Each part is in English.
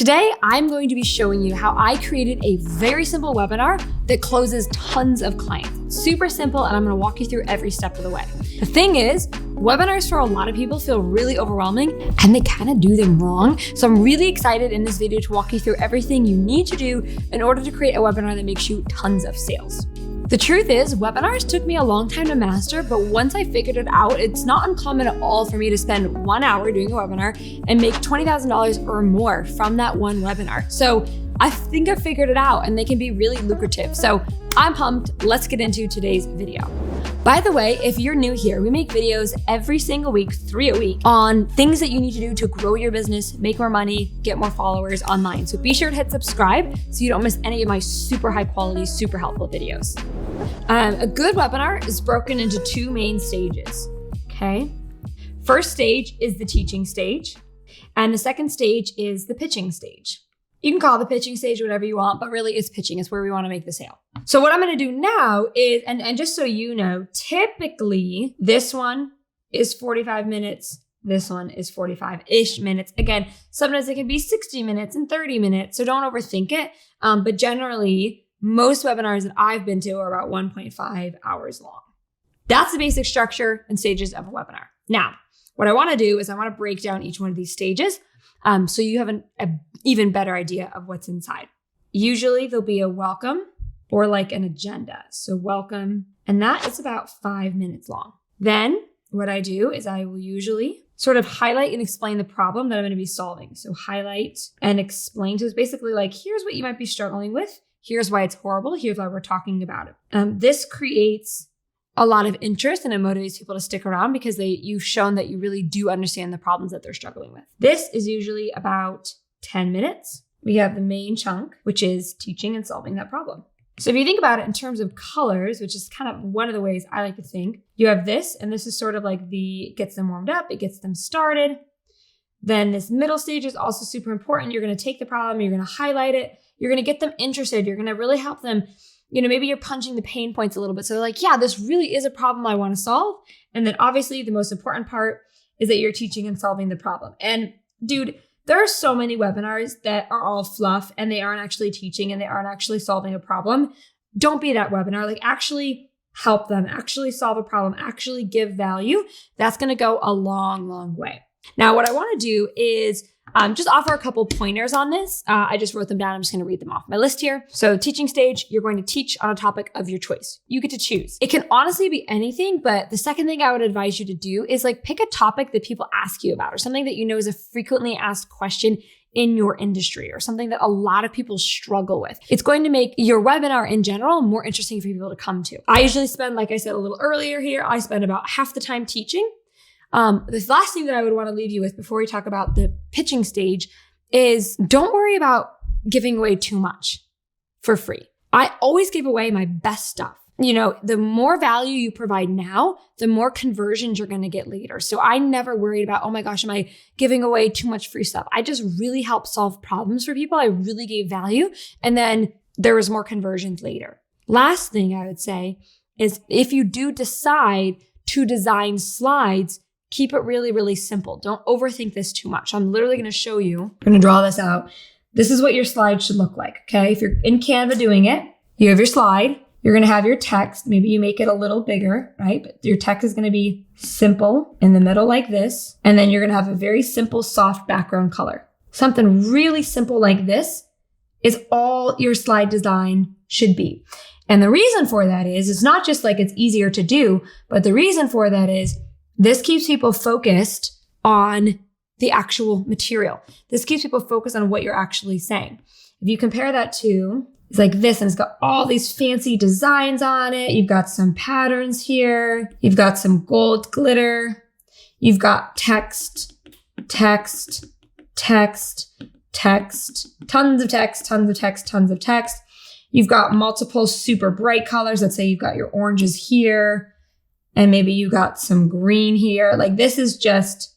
Today, I'm going to be showing you how I created a very simple webinar that closes tons of clients. Super simple, and I'm gonna walk you through every step of the way. The thing is, webinars for a lot of people feel really overwhelming and they kind of do them wrong. So I'm really excited in this video to walk you through everything you need to do in order to create a webinar that makes you tons of sales. The truth is, webinars took me a long time to master, but once I figured it out, it's not uncommon at all for me to spend 1 hour doing a webinar and make $20,000 or more from that one webinar. So I think I figured it out and they can be really lucrative. So I'm pumped. Let's get into today's video. By the way, if you're new here, we make videos every single week, 3 a week, on things that you need to do to grow your business, make more money, get more followers online. So be sure to hit subscribe so you don't miss any of my super high quality, super helpful videos. A good webinar is broken into 2 main stages, okay? First stage is the teaching stage, and the second stage is the pitching stage. You can call the pitching stage whatever you want, but really it's pitching. It's where we want to make the sale. So what I'm going to do now is, and just so you know, typically this one is 45 minutes. This one is 45-ish minutes. Again, sometimes it can be 60 minutes and 30 minutes. So don't overthink it. But generally, most webinars that I've been to are about 1.5 hours long. That's the basic structure and stages of a webinar. Now, what I want to do is I want to break down each one of these stages so you have an even better idea of what's inside. Usually there'll be a welcome or like an agenda. So welcome, and that is about 5 minutes long. Then what I do is I will usually sort of highlight and explain the problem that I'm going to be solving. So highlight and explain. So it's basically like, here's what you might be struggling with. Here's why it's horrible. Here's why we're talking about it. This creates a lot of interest and it motivates people to stick around because you've shown that you really do understand the problems that they're struggling with. This is usually about 10 minutes. We have the main chunk, which is teaching and solving that problem. So if you think about it in terms of colors, which is kind of one of the ways I like to think, you have this, and this is sort of like it gets them warmed up, it gets them started. Then this middle stage is also super important. You're going to take the problem, you're going to highlight it, you're going to get them interested, you're going to really help them. Maybe you're punching the pain points a little bit. So they're like, yeah, this really is a problem I want to solve. And then obviously the most important part is that you're teaching and solving the problem. And dude, there are so many webinars that are all fluff and they aren't actually teaching and they aren't actually solving a problem. Don't be that webinar. Like actually help them, actually solve a problem, actually give value. That's going to go a long, long way. Now, what I want to do is just offer a couple pointers on this. I just wrote them down. I'm just going to read them off my list here. So teaching stage, you're going to teach on a topic of your choice. You get to choose. It can honestly be anything, but the second thing I would advise you to do is like pick a topic that people ask you about or something that you know is a frequently asked question in your industry or something that a lot of people struggle with. It's going to make your webinar in general more interesting for people to come to. I usually spend, like I said a little earlier here, I spend about half the time teaching. The last thing that I would want to leave you with before we talk about the pitching stage is don't worry about giving away too much for free. I always give away my best stuff. The more value you provide now, the more conversions you're going to get later. So I never worried about, oh my gosh, am I giving away too much free stuff? I just really helped solve problems for people. I really gave value. And then there was more conversions later. Last thing I would say is if you do decide to design slides, keep it really, really simple. Don't overthink this too much. I'm literally going to show you. I'm going to draw this out. This is what your slide should look like, okay? If you're in Canva doing it, you have your slide. You're going to have your text. Maybe you make it a little bigger, right? But your text is going to be simple in the middle like this. And then you're going to have a very simple, soft background color. Something really simple like this is all your slide design should be. And the reason for that is, it's not just like it's easier to do, but the reason for that is this keeps people focused on the actual material. This keeps people focused on what you're actually saying. If you compare that to, it's like this, and it's got all these fancy designs on it. You've got some patterns here. You've got some gold glitter. You've got text, text, text, text, tons of text, tons of text, tons of text. You've got multiple super bright colors. Let's say you've got your oranges here. And maybe you got some green here. Like this is just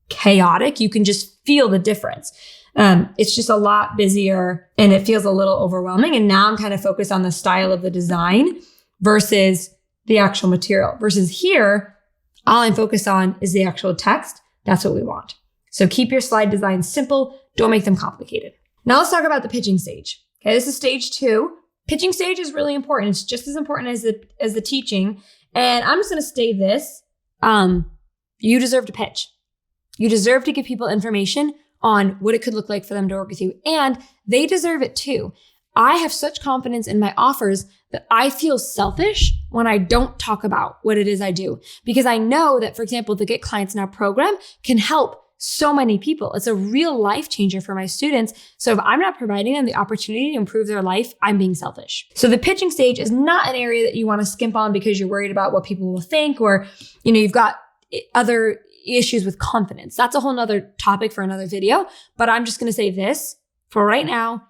chaotic. You can just feel the difference. It's just a lot busier and it feels a little overwhelming. And now I'm kind of focused on the style of the design versus the actual material. Versus here, all I'm focused on is the actual text. That's what we want. So keep your slide designs simple. Don't make them complicated. Now let's talk about the pitching stage. Okay, this is stage 2. Pitching stage is really important. It's just as important as the teaching. And I'm just going to say this. You deserve to pitch. You deserve to give people information on what it could look like for them to work with you. And they deserve it too. I have such confidence in my offers that I feel selfish when I don't talk about what it is I do. Because I know that, for example, the Get Clients Now program can help so many people. It's a real life changer for my students. So if I'm not providing them the opportunity to improve their life, I'm being selfish. So the pitching stage is not an area that you want to skimp on because you're worried about what people will think, or, you've got other issues with confidence. That's a whole nother topic for another video. But I'm just going to say this for right now,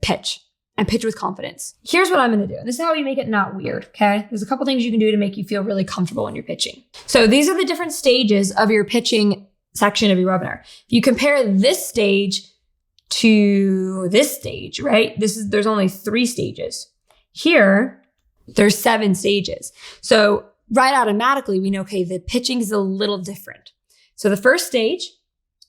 pitch. And pitch with confidence. Here's what I'm going to do. And this is how you make it not weird, okay? There's a couple things you can do to make you feel really comfortable when you're pitching. So these are the different stages of your pitching section of your webinar. If you compare this stage to this stage, right? There's only 3 stages. Here, there's 7 stages. So right automatically, we know, okay, the pitching is a little different. So the first stage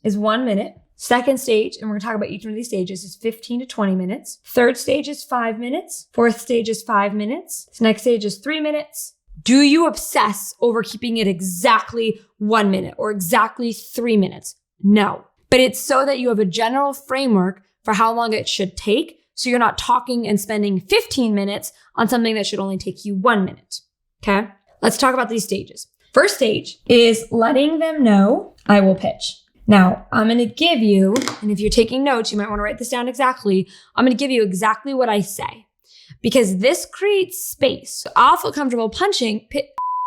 is 1 minute. Second stage, and we're going to talk about each one of these stages, is 15 to 20 minutes. Third stage is 5 minutes. Fourth stage is 5 minutes. This next stage is 3 minutes. Do you obsess over keeping it exactly 1 minute or exactly 3 minutes? No. But it's so that you have a general framework for how long it should take, so you're not talking and spending 15 minutes on something that should only take you 1 minute. Okay? Let's talk about these stages. First stage is letting them know I will pitch. Now, I'm going to give you, and if you're taking notes, you might want to write this down exactly. I'm going to give you exactly what I say, because this creates space. So I'll feel comfortable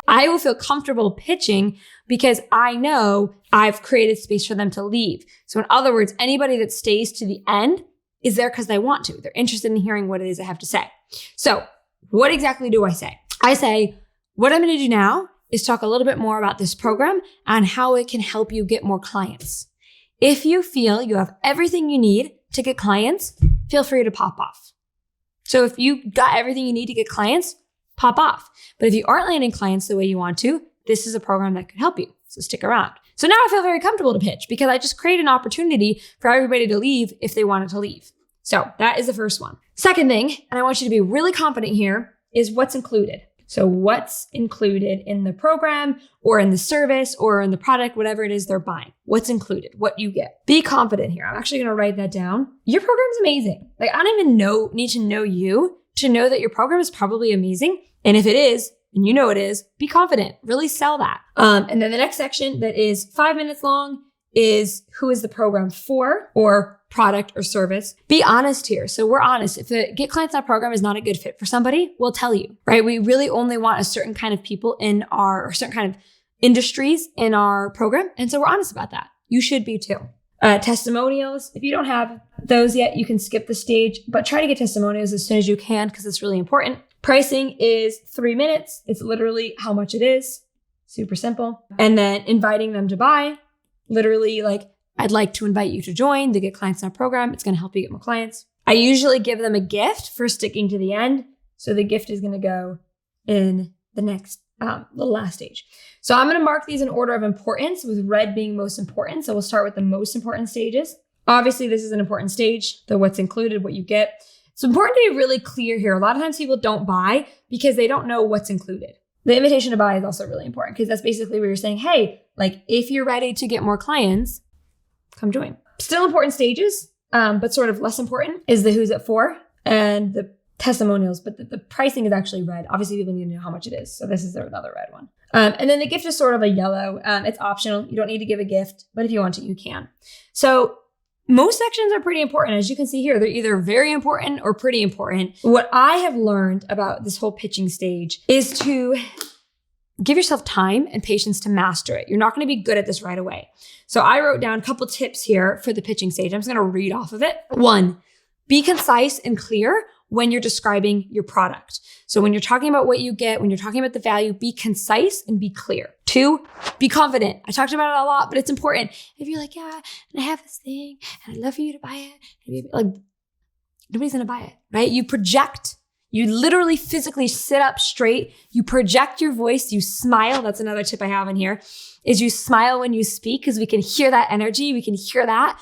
I will feel comfortable pitching because I know I've created space for them to leave. So in other words, anybody that stays to the end is there because they want to. They're interested in hearing what it is I have to say. So what exactly do I say? I say, what I'm going to do now is talk a little bit more about this program and how it can help you get more clients. If you feel you have everything you need to get clients, feel free to pop off. So if you got everything you need to get clients, pop off. But if you aren't landing clients the way you want to, this is a program that could help you. So stick around. So now I feel very comfortable to pitch because I just create an opportunity for everybody to leave if they wanted to leave. So that is the first one. Second thing, and I want you to be really confident here, is what's included. So what's included in the program or in the service or in the product, whatever it is they're buying. What's included, what you get. Be confident here. I'm actually going to write that down. Your program's amazing. Like, I don't even need to know you to know that your program is probably amazing. And if it is, and you know it is, be confident. Really sell that. And then the next section that is 5 minutes long is who is the program for, or product or service. Be honest here. So we're honest. If the Get Clients Now program is not a good fit for somebody, we'll tell you, right? We really only want a certain kind of people or certain kind of industries in our program. And so we're honest about that. You should be too. Testimonials. If you don't have those yet, you can skip the stage, but try to get testimonials as soon as you can because it's really important. Pricing is 3 minutes. It's literally how much it is. Super simple. And then inviting them to buy. Literally, like, I'd like to invite you to join the Get Clients Now program. It's going to help you get more clients. I usually give them a gift for sticking to the end. So the gift is going to go in the next the last stage. So I'm going to mark these in order of importance, with red being most important. So we'll start with the most important stages. Obviously, this is an important stage, the what's included, what you get. It's important to be really clear here. A lot of times people don't buy because they don't know what's included. The invitation to buy is also really important because that's basically where you're saying, hey, like, if you're ready to get more clients, come join. Still important stages, but sort of less important is the who's it for and the testimonials, but the pricing is actually red. Obviously, people need to know how much it is. So this is another red one. And then the gift is sort of a yellow. It's optional. You don't need to give a gift, but if you want to, you can. So most sections are pretty important. As you can see here, they're either very important or pretty important. What I have learned about this whole pitching stage is to give yourself time and patience to master it. You're not going to be good at this right away. So I wrote down a couple tips here for the pitching stage. I'm just going to read off of it. 1, be concise and clear when you're describing your product. So when you're talking about what you get, when you're talking about the value, be concise and be clear. 2, be confident. I talked about it a lot, but it's important. If you're like, yeah, and I have this thing and I'd love for you to buy it, like, nobody's going to buy it, right? You project You literally physically sit up straight. You project your voice. You smile. That's another tip I have in here, is you smile when you speak because we can hear that energy. We can hear that.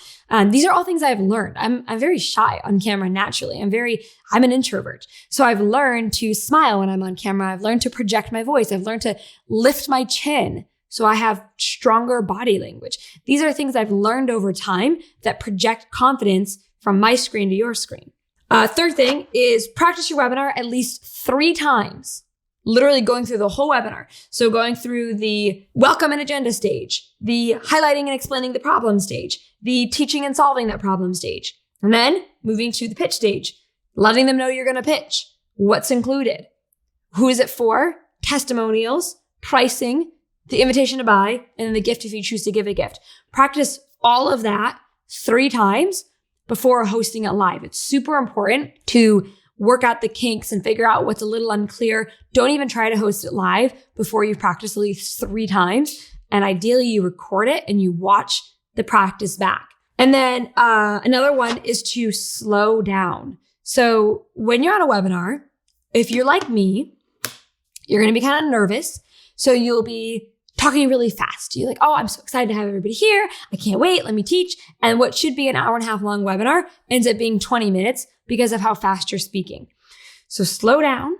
These are all things I've learned. I'm very shy on camera naturally. I'm an introvert. So I've learned to smile when I'm on camera. I've learned to project my voice. I've learned to lift my chin so I have stronger body language. These are things I've learned over time that project confidence from my screen to your screen. Third thing is practice your webinar at least 3 times, literally going through the whole webinar. So going through the welcome and agenda stage, the highlighting and explaining the problem stage, the teaching and solving that problem stage, and then moving to the pitch stage, letting them know you're going to pitch, what's included, who is it for, testimonials, pricing, the invitation to buy, and then the gift if you choose to give a gift. Practice all of that 3 times before hosting it live. It's super important to work out the kinks and figure out what's a little unclear. Don't even try to host it live before you've practiced at least 3 times. And ideally you record it and you watch the practice back. And then another one is to slow down. So when you're on a webinar, if you're like me, you're going to be kind of nervous. So you'll be talking really fast. You're like, oh, I'm so excited to have everybody here. I can't wait. Let me teach. And what should be an hour and a half long webinar ends up being 20 minutes because of how fast you're speaking. So slow down,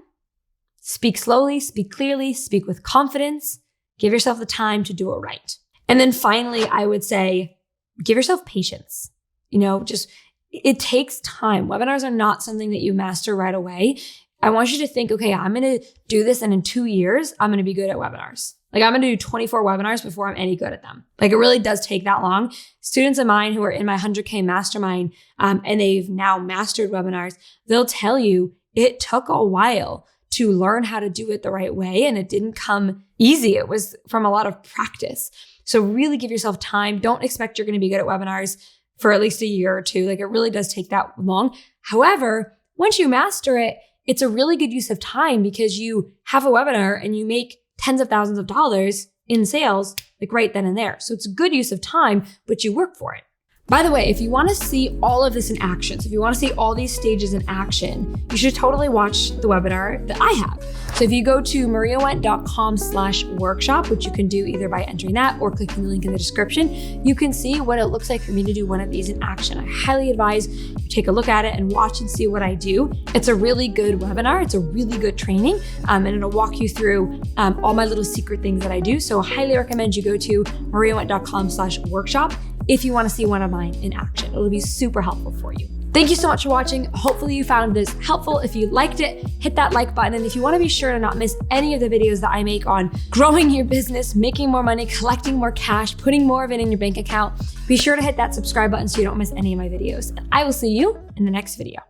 speak slowly, speak clearly, speak with confidence, give yourself the time to do it right. And then finally, I would say, give yourself patience. It takes time. Webinars are not something that you master right away. I want you to think, okay, I'm going to do this and in 2 years, I'm going to be good at webinars. Like I'm going to do 24 webinars before I'm any good at them. Like it really does take that long. Students of mine who are in my 100K mastermind, and they've now mastered webinars, they'll tell you it took a while to learn how to do it the right way. And it didn't come easy. It was from a lot of practice. So really give yourself time. Don't expect you're going to be good at webinars for at least a year or 2. Like it really does take that long. However, once you master it, it's a really good use of time because you have a webinar and you make tens of thousands of dollars in sales, like right then and there. So it's a good use of time, but you work for it. By the way, if you want to see all of this in action, so if you want to see all these stages in action, you should totally watch the webinar that I have. So if you go to mariawendt.com/workshop, which you can do either by entering that or clicking the link in the description, you can see what it looks like for me to do one of these in action. I highly advise you take a look at it and watch and see what I do. It's a really good webinar. It's a really good training, and it'll walk you through all my little secret things that I do. So I highly recommend you go to mariawendt.com/workshop if you want to see one of mine in action. It'll be super helpful for you. Thank you so much for watching. Hopefully you found this helpful. If you liked it, hit that like button. And if you want to be sure to not miss any of the videos that I make on growing your business, making more money, collecting more cash, putting more of it in your bank account, be sure to hit that subscribe button so you don't miss any of my videos. And I will see you in the next video.